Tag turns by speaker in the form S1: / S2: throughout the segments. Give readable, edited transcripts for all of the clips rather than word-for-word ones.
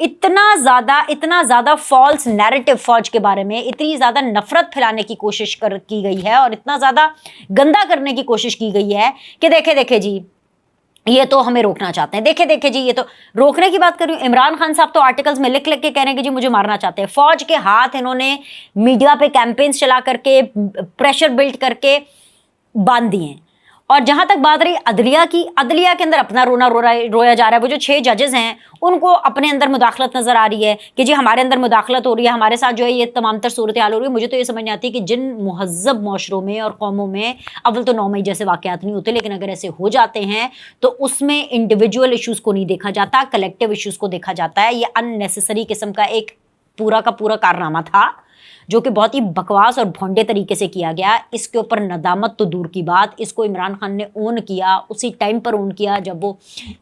S1: اتنا زیادہ false narrative فوج کے بارے میں، اتنی زیادہ نفرت پھیلانے کی کوشش کی گئی ہے اور اتنا زیادہ گندا کرنے کی کوشش کی گئی ہے کہ دیکھے جی یہ تو ہمیں روکنا چاہتے ہیں، دیکھے جی یہ تو روکنے کی بات کر رہی ہوں۔ عمران خان صاحب تو آرٹیکلز میں لکھ کے کہہ رہے ہیں کہ جی مجھے مارنا چاہتے ہیں۔ فوج کے ہاتھ انہوں نے میڈیا پہ کیمپینز چلا کر کے، پریشر بلڈ کر کے باندھ دیے ہیں۔ اور جہاں تک بات رہی عدلیہ کی، عدلیہ کے اندر اپنا رویا جا رہا ہے۔ وہ جو 6 ججز ہیں ان کو اپنے اندر مداخلت نظر آ رہی ہے کہ جی ہمارے اندر مداخلت ہو رہی ہے، ہمارے ساتھ جو ہے یہ تمام تر صورتحال ہو رہی ہے۔ مجھے تو یہ سمجھ نہیں آتی کہ جن مہذب معاشروں میں اور قوموں میں اول تو 9 مئی جیسے واقعات نہیں ہوتے، لیکن اگر ایسے ہو جاتے ہیں تو اس میں انڈیویجول ایشوز کو نہیں دیکھا جاتا، کلیکٹیو ایشوز کو دیکھا جاتا ہے۔ یہ ان نیسیسری قسم کا ایک پورا کا پورا کارنامہ تھا جو کہ بہت ہی بکواس اور بھونڈے طریقے سے کیا گیا۔ اس کے اوپر ندامت تو دور کی بات، اس کو عمران خان نے اون کیا، اسی ٹائم پر اون کیا جب وہ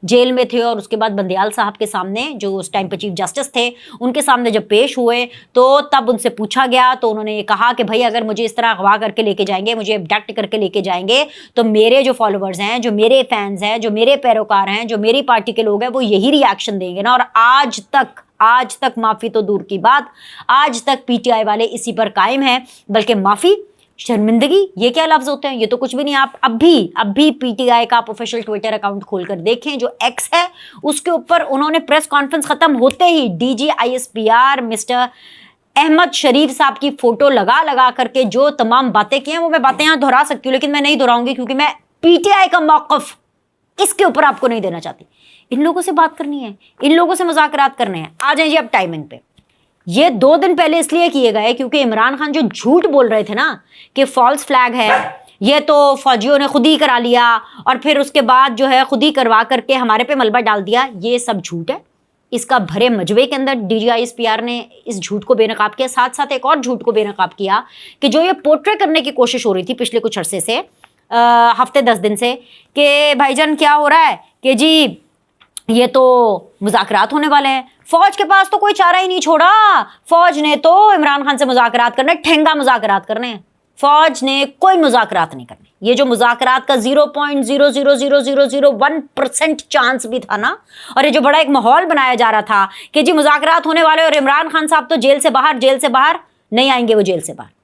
S1: جیل میں تھے، اور اس کے بعد بندیال صاحب کے سامنے جو اس ٹائم پہ چیف جسٹس تھے ان کے سامنے جب پیش ہوئے تو تب ان سے پوچھا گیا تو انہوں نے یہ کہا کہ بھائی اگر مجھے اس طرح اغوا کر کے لے کے جائیں گے، مجھے ابڈکٹ کر کے لے کے جائیں گے تو میرے جو فالوورز ہیں، جو میرے فینز ہیں، جو میرے پیروکار ہیں، جو میری پارٹی کے لوگ ہیں، وہ یہی ری ایکشن دیں گے نا۔ اور آج تک معافی تو دور کی بات، آج تک پی ٹی آئی والے اسی پر قائم ہیں، بلکہ معافی، شرمندگی، یہ کیا لفظ ہوتے ہیں؟ یہ تو کچھ بھی نہیں۔ آپ اب بھی پی ٹی آئی کا آپ آفیشیل ٹویٹر اکاؤنٹ کھول کر دیکھیں، جو ایکس ہے اس کے اوپر انہوں نے پریس کانفرنس ختم ہوتے ہی D G I S P R mister Ahmed Sharif صاحب کی فوٹو لگا کر کے جو تمام باتیں کی ہیں، وہ میں باتیں یہاں دہرا سکتی ہوں لیکن میں نہیں دہراؤں گی کیونکہ میں پی ٹی آئی کا موقف اس کے اوپر آپ کو نہیں دینا چاہتی۔ ان لوگوں سے بات کرنی ہے، ان لوگوں سے مذاکرات کرنے ہیں۔ آ جائیں جی اب ٹائمنگ پہ۔ یہ 2 دن پہلے اس لیے کیے گئے کیونکہ عمران خان جو جھوٹ بول رہے تھے نا کہ فالس فلیگ ہے، یہ تو فوجیوں نے خود ہی کرا لیا اور پھر اس کے بعد جو ہے خود ہی کروا کر کے ہمارے پہ ملبہ ڈال دیا، یہ سب جھوٹ ہے۔ اس کا بھرے مجمے کے اندر D G I S P R نے اس جھوٹ کو بے نقاب کیا، ساتھ ایک اور جھوٹ کو بے نقاب کیا کہ جو یہ پورٹرے کرنے کی کوشش ہو رہی تھی پچھلے کچھ عرصے سے، ہفتے 10 دن سے، کہ بھائی جان کیا ہو رہا ہے کہ جی یہ تو مذاکرات ہونے والے ہیں، فوج کے پاس تو کوئی چارہ ہی نہیں چھوڑا، فوج نے تو عمران خان سے مذاکرات کرنے، ٹھنگا مذاکرات کرنے، فوج نے کوئی مذاکرات نہیں کرنے۔ یہ جو مذاکرات کا 0.00001% چانس بھی تھا نا، اور یہ جو بڑا ایک ماحول بنایا جا رہا تھا کہ جی مذاکرات ہونے والے اور عمران خان صاحب تو جیل سے باہر نہیں آئیں گے، وہ جیل سے باہر،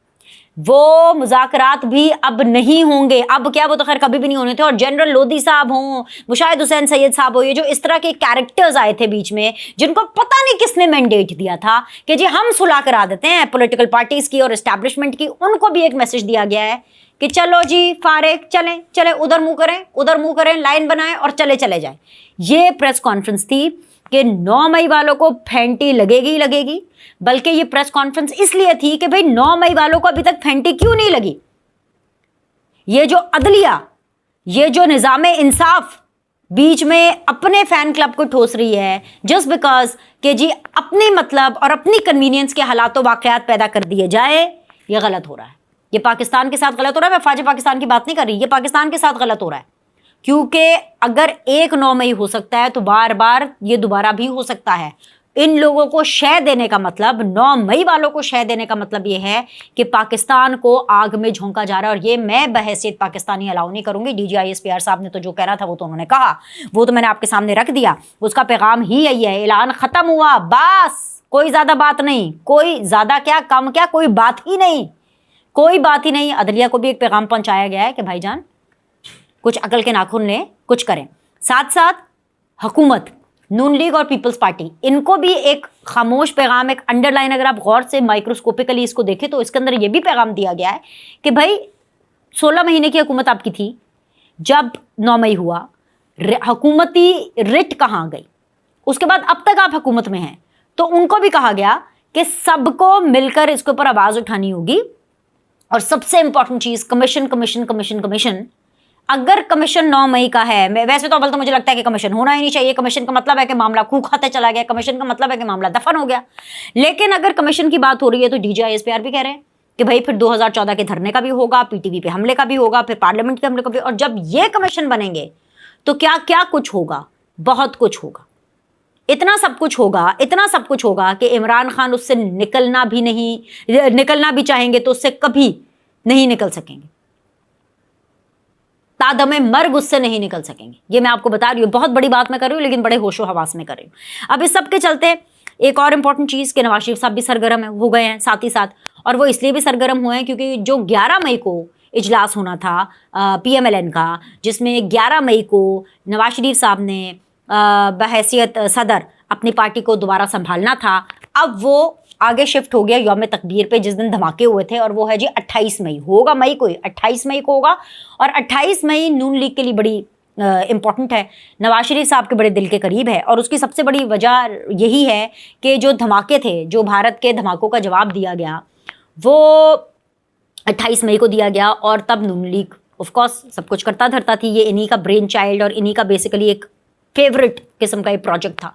S1: وہ مذاکرات بھی اب نہیں ہوں گے۔ اب کیا، وہ تو خیر کبھی بھی نہیں ہونے تھے۔ اور جنرل لودھی صاحب ہوں، مشاہد حسین سید صاحب ہو، یہ جو اس طرح کے کیریکٹرز آئے تھے بیچ میں جن کو پتہ نہیں کس نے مینڈیٹ دیا تھا کہ جی ہم صلح کرا دیتے ہیں پولیٹیکل پارٹیز کی اور اسٹیبلشمنٹ کی، ان کو بھی ایک میسج دیا گیا ہے کہ چلو جی فارغ، چلیں ادھر منہ کریں، لائن بنائیں اور چلے جائیں۔ یہ پریس کانفرنس تھی کہ 9 مئی والوں کو پھینٹی لگے گی، بلکہ یہ پریس کانفرنس اس لیے تھی کہ بھئی 9 مئی والوں کو ابھی تک پھینٹی کیوں نہیں لگی؟ یہ جو عدلیہ، یہ جو نظام انصاف بیچ میں اپنے فین کلب کو ٹھوس رہی ہے جسٹ بیکاز کہ جی اپنی مطلب اور اپنی کنوینئنس کے حالات و واقعات پیدا کر دیے جائے، یہ غلط ہو رہا ہے۔ یہ پاکستان کے ساتھ غلط ہو رہا ہے۔ میں فوج پاکستان کی بات نہیں کر رہی، یہ پاکستان کے ساتھ غلط ہو رہا ہے، کیونکہ اگر 9 مئی ہو سکتا ہے تو بار یہ دوبارہ بھی ہو سکتا ہے۔ ان لوگوں کو شے دینے کا مطلب، 9 مئی والوں کو شے دینے کا مطلب یہ ہے کہ پاکستان کو آگ میں جھونکا جا رہا ہے، اور یہ میں بحیثیت پاکستانی الاؤ نہیں کروں گی۔ D G I S P R صاحب نے تو جو کہنا تھا وہ تو انہوں نے کہا، وہ تو میں نے آپ کے سامنے رکھ دیا، اس کا پیغام ہی یہی ہے، اعلان ختم ہوا، بس کوئی زیادہ بات نہیں، کوئی زیادہ کیا کم کیا، کوئی بات ہی نہیں۔ عدلیہ کو بھی ایک پیغام پہنچایا گیا ہے کہ بھائی جان کچھ عقل کے ناخن لیں، کچھ کریں۔ ساتھ حکومت، نون لیگ اور پیپلز پارٹی، ان کو بھی ایک خاموش پیغام، ایک انڈر لائن، اگر آپ غور سے مائکروسکوپیکلی اس کو دیکھیں تو اس کے اندر یہ بھی پیغام دیا گیا ہے کہ بھائی 16 مہینے کی حکومت آپ کی تھی، جب 9 مئی ہوا حکومتی رٹ کہاں گئی، اس کے بعد اب تک آپ حکومت میں ہیں، تو ان کو بھی کہا گیا کہ سب کو مل کر اس کے اوپر آواز اٹھانی ہوگی۔ اور سب سے امپورٹنٹ چیز کمیشن، اگر کمیشن 9 مئی کا ہے، ویسے تو اول تو مجھے لگتا ہے کہ کمیشن ہونا ہی نہیں چاہیے، کمیشن کا مطلب ہے کہ معاملہ خو کھاتے چلا گیا، کمیشن کا مطلب ہے کہ معاملہ دفن ہو گیا، لیکن اگر کمیشن کی بات ہو رہی ہے تو D G I S P R بھی کہہ رہے ہیں کہ بھائی پھر 2014 کے دھرنے کا بھی ہوگا، پی ٹی وی پہ حملے کا بھی ہوگا، پھر پارلیمنٹ کے حملے کا بھی، اور جب یہ کمیشن بنیں گے تو کیا کچھ ہوگا، بہت کچھ ہوگا، اتنا سب کچھ ہوگا کہ عمران خان اس سے نکلنا بھی چاہیں گے تو اس سے کبھی نہیں نکل سکیں گے، تادم مرگ اس سے نہیں نکل سکیں گے۔ یہ میں آپ کو بتا رہی ہوں، بہت بڑی بات میں کر رہی ہوں لیکن بڑے ہوش و حواس میں کر رہی ہوں۔ اب اس سب کے چلتے ایک اور امپورٹنٹ چیز کہ نواز شریف صاحب بھی سرگرم ہو گئے ہیں ساتھ ہی ساتھ، اور وہ اس لیے بھی سرگرم ہوئے ہیں کیونکہ جو 11 مئی کو اجلاس ہونا تھا پی ایم ایل این کا، جس میں 11 مئی کو نواز شریف صاحب نے بحیثیت صدر اپنی پارٹی کو دوبارہ سنبھالنا تھا، اب وہ آگے شفٹ ہو گیا یوم تکبیر پہ، جس دن دھماکے ہوئے تھے، اور وہ ہے جی 28 مئی ہوگا، مئی کو 28 مئی کو ہوگا. اور 28 مئی نون لیگ کے لیے بڑی امپورٹنٹ ہے، نواز شریف صاحب کے بڑے دل کے قریب ہے، اور اس کی سب سے بڑی وجہ یہی ہے کہ جو دھماکے تھے، جو بھارت کے دھماکوں کا جواب دیا گیا، وہ 28 مئی کو دیا گیا، اور تب نون لیگ آف کورس سب کچھ کرتا دھرتا تھی، یہ انہی کا برین چائلڈ اور انہی کا بیسیکلی ایک فیوریٹ قسم کا ایک پروجیکٹ تھا.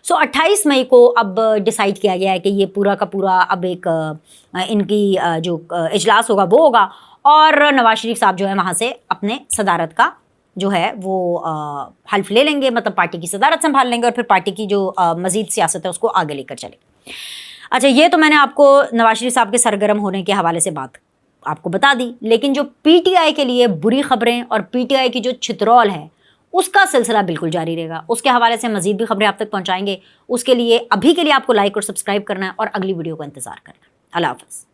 S1: سو 28 مئی کو اب ڈیسائیڈ کیا گیا ہے کہ یہ پورا کا پورا اب ایک ان کی جو اجلاس ہوگا وہ ہوگا، اور نواز شریف صاحب جو ہے وہاں سے اپنے صدارت کا جو ہے وہ حلف لے لیں گے، مطلب پارٹی کی صدارت سنبھال لیں گے، اور پھر پارٹی کی جو مزید سیاست ہے اس کو آگے لے کر چلیں گے. اچھا، یہ تو میں نے آپ کو نواز شریف صاحب کے سرگرم ہونے کے حوالے سے بات آپ کو بتا دی، لیکن جو پی ٹی آئی کے لیے بری خبریں اور پی ٹی آئی کی جو چترول ہے اس کا سلسلہ بالکل جاری رہے گا، اس کے حوالے سے مزید بھی خبریں آپ تک پہنچائیں گے. اس کے لیے ابھی کے لیے آپ کو لائک اور سبسکرائب کرنا ہے، اور اگلی ویڈیو کا انتظار کرنا ہے. اللہ حافظ.